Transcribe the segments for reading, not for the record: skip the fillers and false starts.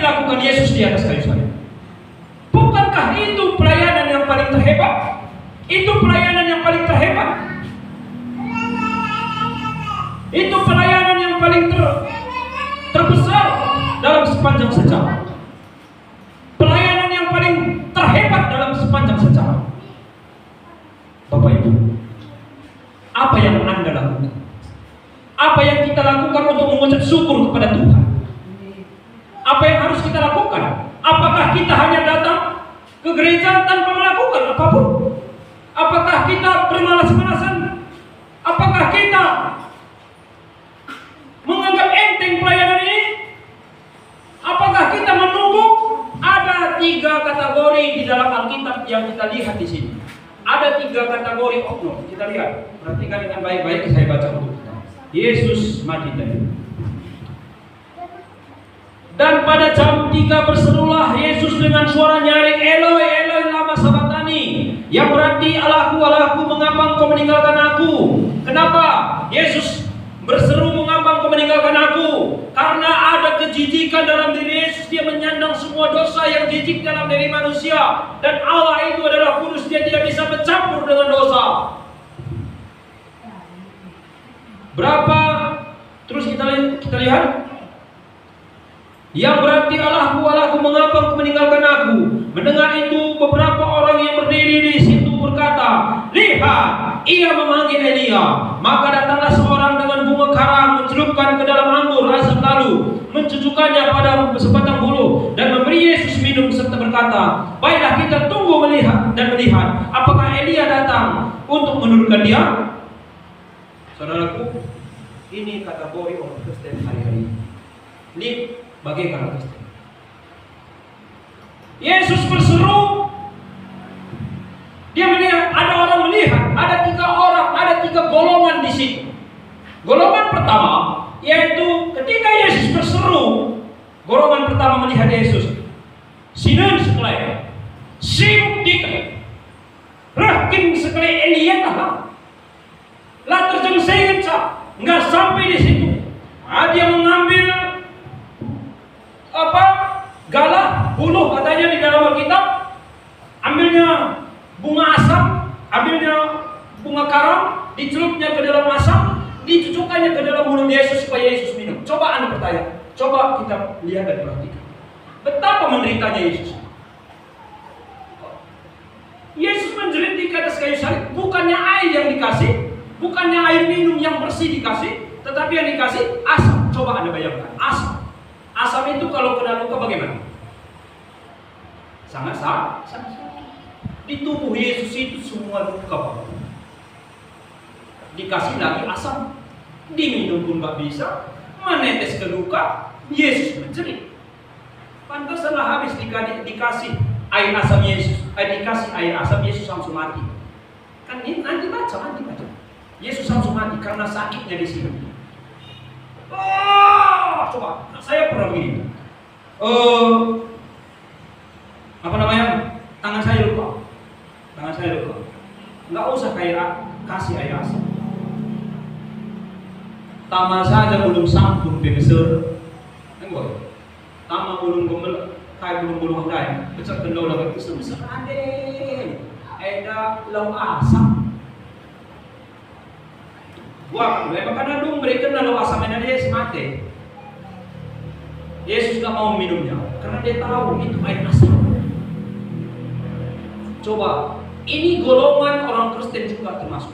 dilakukan Yesus di atas kayu salib? Bukankah itu pelayanan yang paling terhebat? Itu pelayanan yang paling terhebat. Itu pelayanan yang paling terbesar dalam sepanjang sejarah. Pelayanan yang paling terhebat dalam sepanjang sejarah. Bapak Ibu, apa yang Anda lakukan? Apa yang kita lakukan untuk mengucap syukur kepada Tuhan? Apa yang harus kita lakukan? Apakah kita hanya datang ke gereja tanpa melakukan apapun? Apakah kita bermalas-malasan? Apakah kita menganggap enteng pelayanan ini? Apakah kita menunggu? Ada 3 kategori di dalam Alkitab yang kita lihat di sini. Ada 3 kategori oknum. Kita lihat, perhatikan dengan baik-baik. Saya baca untuk kita. Yesus mati tadi. Dan pada jam 3 berserulah Yesus dengan suara nyaring, Eloi, Eloi, lama sabachthani, yang berarti Allahku, Allahku, mengapa engkau meninggalkan aku? Kenapa Yesus berseru, mengapa engkau meninggalkan aku? Karena ada kejijikan dalam diri Yesus. Dia menyandang semua dosa yang jijik dalam diri manusia. Dan Allah itu adalah kudus. Dia tidak bisa bercampur dengan dosa. Berapa? Terus kita lihat. Yang berarti Allahku, Allahku, mengapa engkau meninggalkan aku? Mendengar itu beberapa orang yang berdiri di situ berkata, lihat, ia memanggil Elia. Maka datanglah seorang dengan bunga karang, mencelupkan ke dalam anggur asam, lalu mencucukkannya pada sebatang bulu dan memberi Yesus minum serta berkata, baiklah kita tunggu melihat apakah Elia datang untuk menurunkan dia. Saudaraku, ini kategori orang Kristen hari-hari ini. Bagaimana Kristen? Yesus berseru, dia melihat, ada orang melihat, ada 3 orang, ada 3 golongan di situ. Golongan pertama, yaitu ketika Yesus berseru, golongan pertama melihat Yesus. Sinan sekali, sibuk dikit, rakin sekali Elia lah terjun saya nggak sampai di situ. Dia mengambil galah, buluh katanya di dalam Alkitab, ambilnya bunga asam, ambilnya bunga karang, dicelupnya ke dalam asam, dicucukkannya ke dalam mulut Yesus supaya Yesus minum. Coba Anda bertanya, coba kita lihat dan perhatikan betapa menderitanya Yesus. Yesus menjerit di atas kayu salib. Bukannya air yang dikasih, bukannya air minum yang bersih dikasih, tetapi yang dikasih asam. Coba Anda bayangkan, asam. Asam itu kalau kena luka bagaimana? Sangat sakit. Di tubuh Yesus itu semua luka. Dikasih lagi asam, diminum pun nggak bisa, menetes ke luka, Yesus menjerit. Pantaslah habis dikasih air asam Yesus, dikasih air asam Yesus langsung mati. Kan ini nanti baca. Yesus langsung mati karena sakitnya di sini. Coba, saya pernah begini. Tangan saya luka. Nggak usah kasih air asam. Tama saja belum sampun besar. Enggak. Tama belum gomel, kayak belum handai. Becak kendau lagi besar ade. Eda lau asam. Wah, lepas karena dong mereka lau asam eda Yesus mati. Yesus nggak mau minumnya karena dia tahu itu air asam. Coba, ini golongan orang Kristen juga termasuk.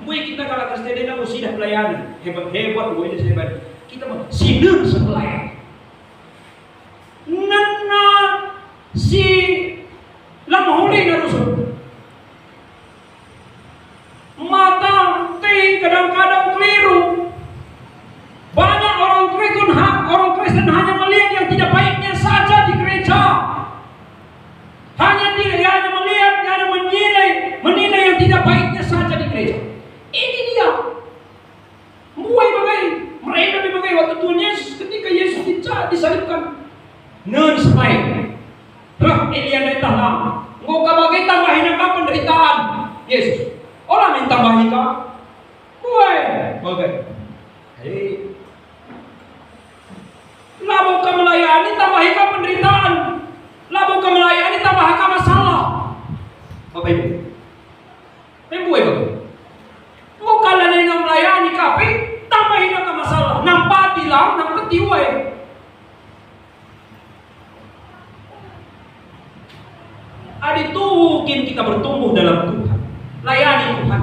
Mungkin kita kalau Kristen ini sudah pelayanan hebat, gue ini hebat. Kita mau sinun sepelayan. Nana si lamahuli narusun. Mata teh kadang-kadang keliru. Banyak orang Kristen hanya melihat yang tidak baiknya saja di gereja. Hanya melihat, hanya menilai yang tidak baiknya saja di gereja. Ini dia. Mereka bagai waktu Tuhan Yesus ketika Yesus disalibkan. Non sampai. Roh Elia hilang nang ketiwai. Adi tukin kita bertumbuh dalam Tuhan. Layani Tuhan.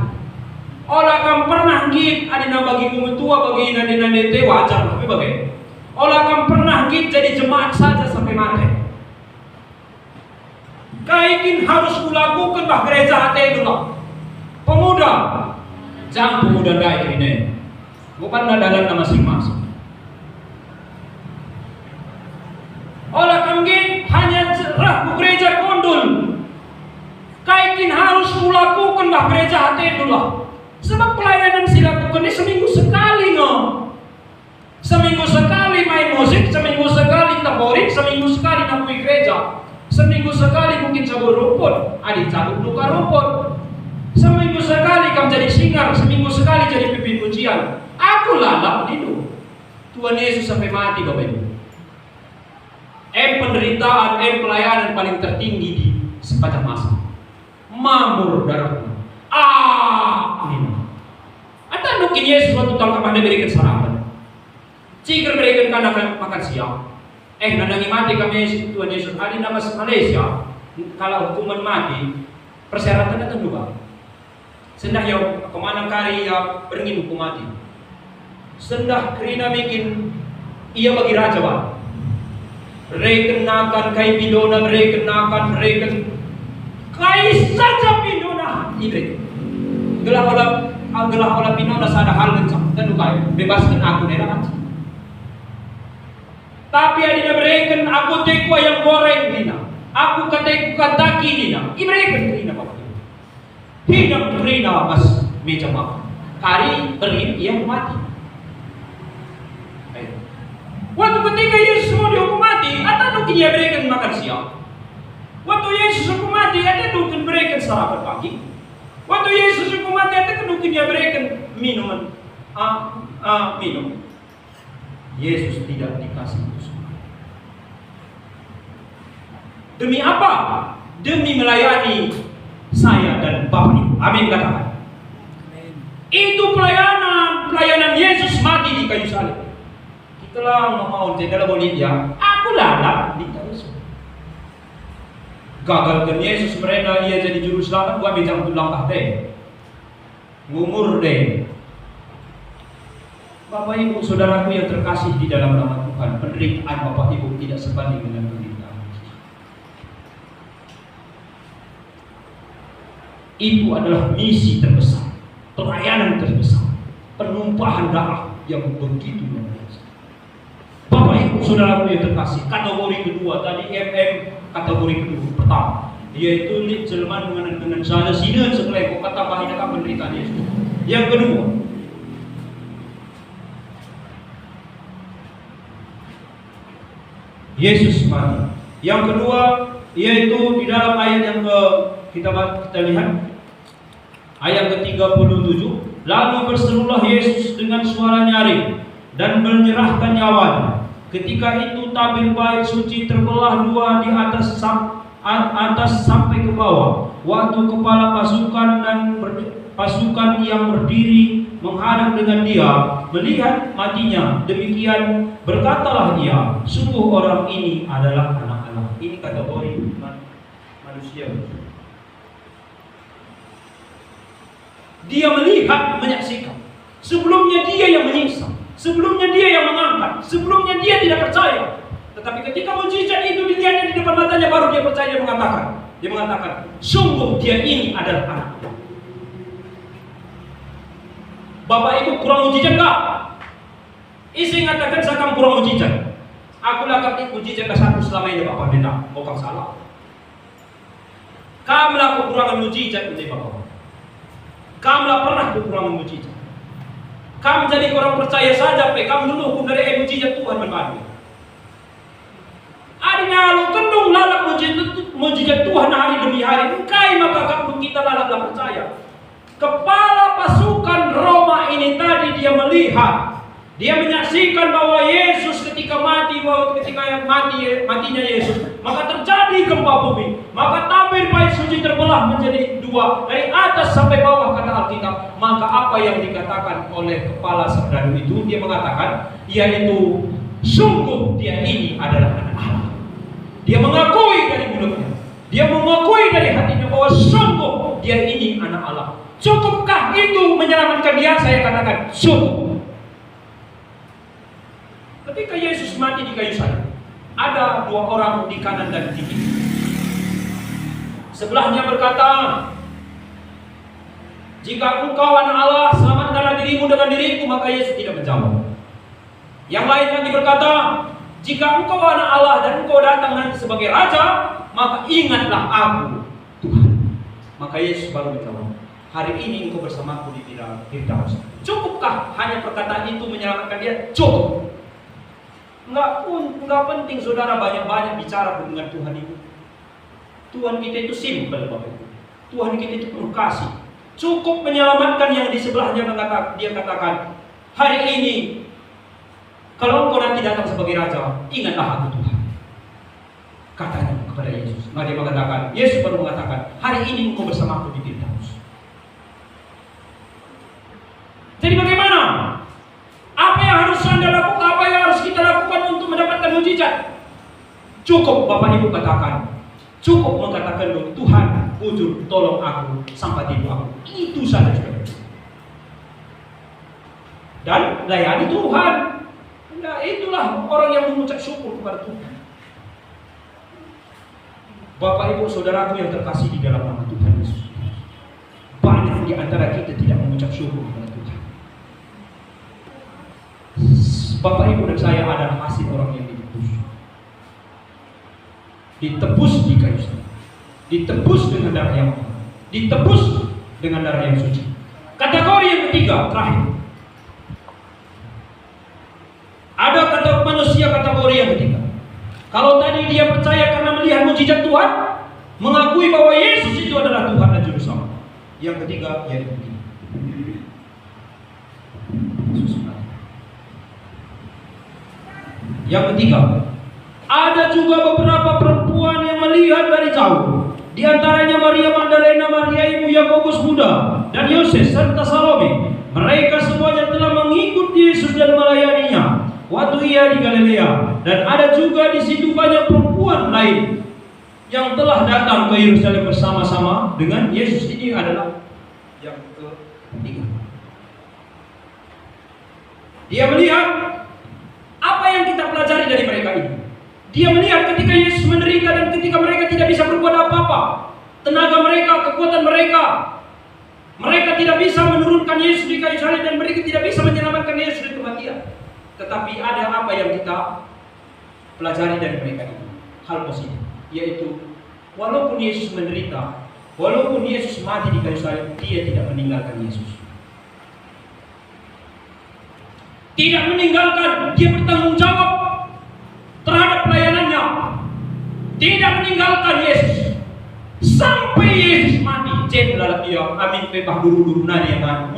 Olah kam pernah git adi na bagi tua bagi nani wajar tapi bagai. Olah kam pernah git jadi jemaat saja sampai mati. Kaikin harus kulakukan bah gereja hati dulu. Pemuda, jangan pemuda daik ini. Bukan nadalan nama masing-masing. Olah kam git hanya cerah gereja kondul. Kaikin harus kulakukan bah gereja hati dulu. Sebab pelayanan silakukan ini seminggu sekali Seminggu sekali main musik, seminggu sekali taborik, seminggu sekali napui gereja, seminggu sekali mungkin cabut rumput, adik cabut luka rumput, seminggu sekali kamu jadi singar, seminggu sekali jadi pimpin pujian. Aku lalap itu. Tuhan Yesus sampai mati Bapak Ibu. Penderitaan, pelayanan paling tertinggi di sepanjang masa. Mamur darahnya. Ini. Anda mungkin Yesus waktu tangkap Anda berikan sarapan. Cikir berikan karena makan siang. Nandangi mati kami Tuhan Yesus. Ada nama Malaysia. Kalau hukuman mati, persyaratannya tentu juga. Sendah yang kemana kari yang beringin hukum mati. Sendah kerina bikin ia bagi raja Pak. Rekenakan kai pidona, rekenakan kai saja pidona. Ibrik. Gelah olah pinona sada hal kencang dan dukai bebaskan aku dari raja. Tapi adina berikan aku tekwa yang goreng dina. Aku kataki dina. Iberikan dina Bapak. Hidup dina mas meja makan. Kari berin ia mati. Waktu ketika Yesus mau dihukum mati, ada nukin ia berikan makan siang. Waktu Yesus hukum mati, ada nukin berikan sarapan pagi. Waktu Yesus hukum mati, ada nukin ia berikan minuman. Minum. Yesus tidak dikasih itu semua. Demi apa? Demi melayani saya dan Bapak Ibu. Amin katakan. Itu pelayanan Yesus mati di kayu salib. Itulah mau jenderal Bolivia. Aku lalap di kayu salib. Gagalkan Yesus mereka ia jadi juru selamat. Gua bincang tulang kahte. Ngumur deh. Bapak Ibu saudaraku yang terkasih di dalam nama Tuhan, penderitaan Bapak Ibu tidak sebanding dengan penderitaan. Itu adalah misi terbesar, pelayanan terbesar, penumpahan darah yang begitu luar biasa. Bapak Ibu saudaraku yang terkasih, kategori kedua tadi kategori kedua pertama, yaitu jelmaan dengan sana sini sekeleko kata bahinakan penderitaan Yesus. Yang kedua, Yesus mati. Yang kedua yaitu di dalam ayat yang kita lihat ayat ke-37, lalu berserulah Yesus dengan suara nyaring dan menyerahkan nyawanya. Ketika itu tabir bait suci terbelah dua di atas sampai ke bawah. Waktu kepala pasukan yang berdiri menghadap dengan dia melihat matinya, demikian berkatalah ia, sungguh orang ini adalah anak Allah. Ini kategori manusia. Dia melihat, menyaksikan. Sebelumnya dia yang menyiksa, sebelumnya dia yang mengangkat, sebelumnya dia tidak percaya. Tetapi ketika mujizat itu dilihatnya di depan matanya, baru dia percaya. Dia mengatakan, sungguh dia ini adalah anak Allah. Bapak Ibu kurang mujizat enggak? Isi mengatakan saya kamu kurang mujizat. Aku lakukan mujizat satu selama ini Bapak Pendeta. Bukan salah. Kamu lakukan kekurangan mujizat menjadi Bapak. Kamu pernah kekurangan mujizat. Kamu jadi orang percaya saja, kamu dulu pun dari mujizat Tuhan berkati. Adanya lu kendung lalap mujizat Tuhan hari demi hari. Kai maka kamu kita lalap percaya. Kepala pasukan Roma ini tadi dia melihat Dia menyaksikan bahwa Yesus ketika matinya Yesus, maka terjadi gempa bumi, maka tabir bait suci terbelah menjadi dua dari atas sampai bawah, kata Alkitab. Maka apa yang dikatakan oleh kepala serdadu itu, dia mengatakan, yaitu sungguh dia ini adalah anak Allah. Dia mengakui dari mulutnya, dia mengakui dari hatinya bahwa sungguh dia ini anak Allah. Cukupkah itu menyelamatkan dia? Saya katakan cukup. Ketika Yesus mati di kayu salib, ada dua orang di kanan dan di kiri. Sebelahnya berkata, jika engkau anak Allah, selamatkanlah dirimu dengan diriku. Maka Yesus tidak menjawab. Yang lain lagi berkata, jika engkau anak Allah dan engkau datang nanti sebagai raja, maka ingatlah aku, Tuhan. Maka Yesus baru menjawab, hari ini engkau bersamaku di Firdaus. Cukupkah hanya perkataan itu menyelamatkan dia? Cukup. Enggak penting saudara banyak-banyak bicara dengan Tuhan itu. Tuhan kita itu simpel, Bapak Ibu. Tuhan kita itu penuh kasih. Cukup menyelamatkan yang di sebelahnya. Dia katakan, hari ini kalau engkau nanti datang sebagai raja, ingatlah aku, Tuhan. Katanya kepada Yesus. Maka dia mengatakan, Yesus baru mengatakan, hari ini engkau bersamaku di Firdaus. Jadi bagaimana? Apa yang harus Anda lakukan? Apa yang harus kita lakukan untuk mendapatkan mujizat? Cukup Bapak Ibu katakan. Cukup mengatakan, Tuhan, ujur tolong aku sampai tidur aku. Itu saja saudara. Dan layani Tuhan. Nah, itulah orang yang mengucap syukur kepada Tuhan. Bapak Ibu saudaraku yang terkasih di dalam nama Tuhan Yesus. Banyak di antara kita tidak mengucap syukur kepada Tuhan. Bapak Ibu dan saya adalah hasil orang yang ditebus di kayu salib, ditebus dengan darah yang mahal, ditebus dengan darah yang suci. Kategori yang ketiga, terakhir, ada manusia kategori yang ketiga. Kalau tadi dia percaya karena melihat mujizat Tuhan, mengakui bahwa Yesus itu adalah Tuhan dan Juru Selamat. Yang ketiga, yaitu begini. Yang ketiga, ada juga beberapa perempuan yang melihat dari jauh. Di antaranya Maria Magdalena, Maria ibu Yakobus muda, dan Yoses serta Salome. Mereka semuanya telah mengikut Yesus dan melayaninya waktu ia di Galilea. Dan ada juga di situ banyak perempuan lain yang telah datang ke Yerusalem bersama-sama dengan Yesus. Ini adalah yang ketiga. Dia melihat. Apa yang kita pelajari dari mereka ini? Dia melihat ketika Yesus menderita dan ketika mereka tidak bisa berbuat apa-apa. Tenaga mereka, kekuatan mereka. Mereka tidak bisa menurunkan Yesus di kayu salib dan mereka tidak bisa menyelamatkan Yesus dari kematian. Tetapi ada apa yang kita pelajari dari mereka ini? Hal positif, yaitu walaupun Yesus menderita, walaupun Yesus mati di kayu salib, dia tidak meninggalkan Yesus. Tidak meninggalkan, dia bertanggung jawab terhadap pelayanannya. Tidak meninggalkan Yesus sampai Yesus mati. Cek lalap dia, amin pepah dulu nari yang kan.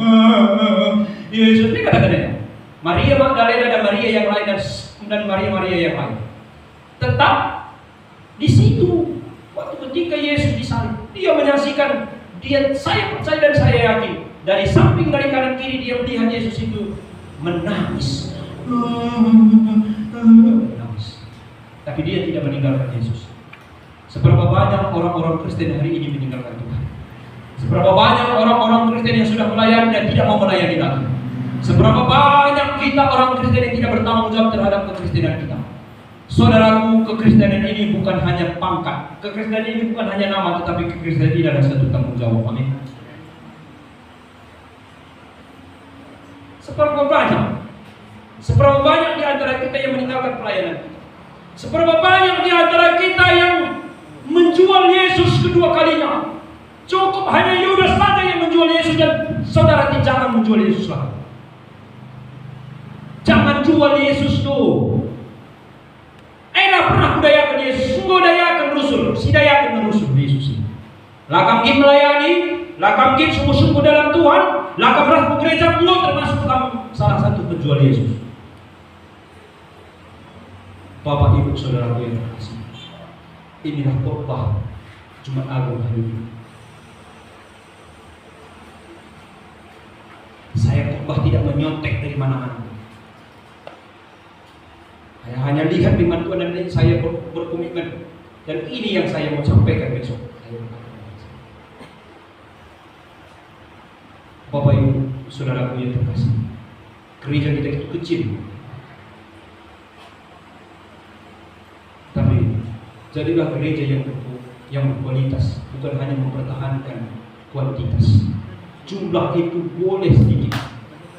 Yesus ini kata-katanya. Maria Magdalena dan Maria yang lain dan Maria yang lain tetap di situ. Waktu ketika Yesus disalib, dia menyaksikan. Saya percaya dan saya yakin dari samping dari kanan kiri dia melihat Yesus itu menangis. Tapi dia tidak meninggalkan Yesus. Seberapa banyak orang-orang Kristen hari ini meninggalkan Tuhan? Seberapa banyak orang-orang Kristen yang sudah melayani dan tidak mau melayani lagi? Seberapa banyak kita orang Kristen yang tidak bertanggung jawab terhadap kekristenan kita? Saudaraku, kekristenan ini bukan hanya pangkat, kekristenan ini bukan hanya nama, tetapi kekristenan ini adalah satu tanggung jawab. Amin. Seberapa banyak di antara kita yang meninggalkan pelayanan kita? Seberapa banyak di antara kita yang menjual Yesus kedua kalinya? Cukup hanya Yudas saja yang menjual Yesus, dan saudara jangan menjual Yesus lagi. Jangan jual Yesus tuh. Enak pernah kudayakan Yesus, kudayakan Rasul, sidayakan Rasul Yesus ini. Lakam gim melayani, lakam gim sungguh-sungguh dalam Tuhan, lakam rah gereja pun termasuk kamu salah satu penjual Yesus. Bapak Ibu Saudaraku yang terkasih, inilah khotbah Jumat Agung hari ini. Saya khotbah tidak menyontek dari mana-mana. Saya hanya lihat firman Tuhan dan saya berkomitmen, dan ini yang saya mau sampaikan besok. Bapak Ibu Saudaraku yang terkasih, gereja kita itu kecil, tapi jadilah gereja yang berkualitas, bukan hanya mempertahankan kuantitas. Jumlah itu boleh sedikit,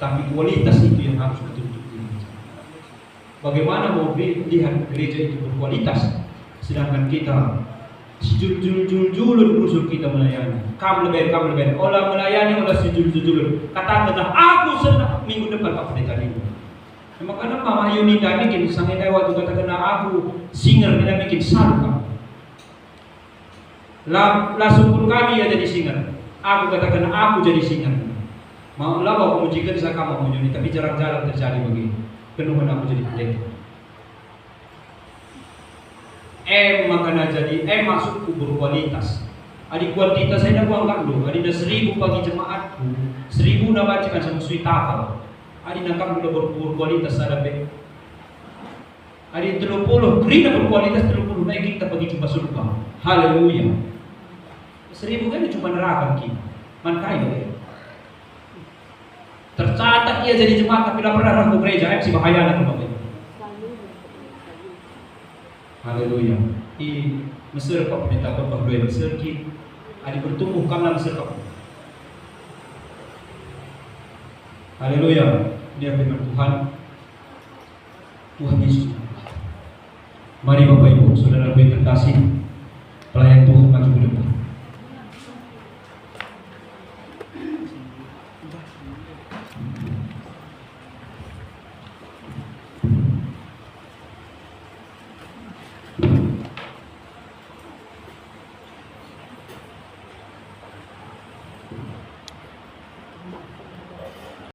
tapi kualitas itu yang harus betul-betul dijaga. Bagaimana mau lihat gereja itu berkualitas, sedangkan kita sejul-jul usul kita melayani. Kamu lebih, olah melayani, olah sejul-jul. Katakanlah aku senang minggu depan Pak Pendeta ini. Memang karena Mama Yuni tidak bikin sampai waktu katakanlah aku singer tidak bikin salu. Langsung pun kami ya jadi singer. Aku katakan aku jadi singer. Maulah aku memujikan saya kamu Yuni, tapi jarang-jarang terjadi begini. Penuhan aku jadi pendeta. Makanya jadi masuk ke berkualitas. Adik kuantitas saya dah anggap dulu. Adik dah 1000 bagi jemaatku, 1000 dah bacakan sama suite tafal. Adik nak udah berkualitas ada be. Adik 30, gereja berkualitas 30 naik kita bagi jumpa surga. Haleluya. 1000 kan cuma neraka kita. Mankai ya. Tercatat ia jadi jemaat tapi tidak pernah datang ke gereja, si bahaya nak Bapak. Haleluya. Di Mesir Pak Pendeta Khotbah 2 Mesir ki adik bertumbuh kamlah Mesir Pak. Haleluya. Dia firman Tuhan. Tuhan Yesus. Mari Bapak Ibu Saudara yang terkasih, pelayan Tuhan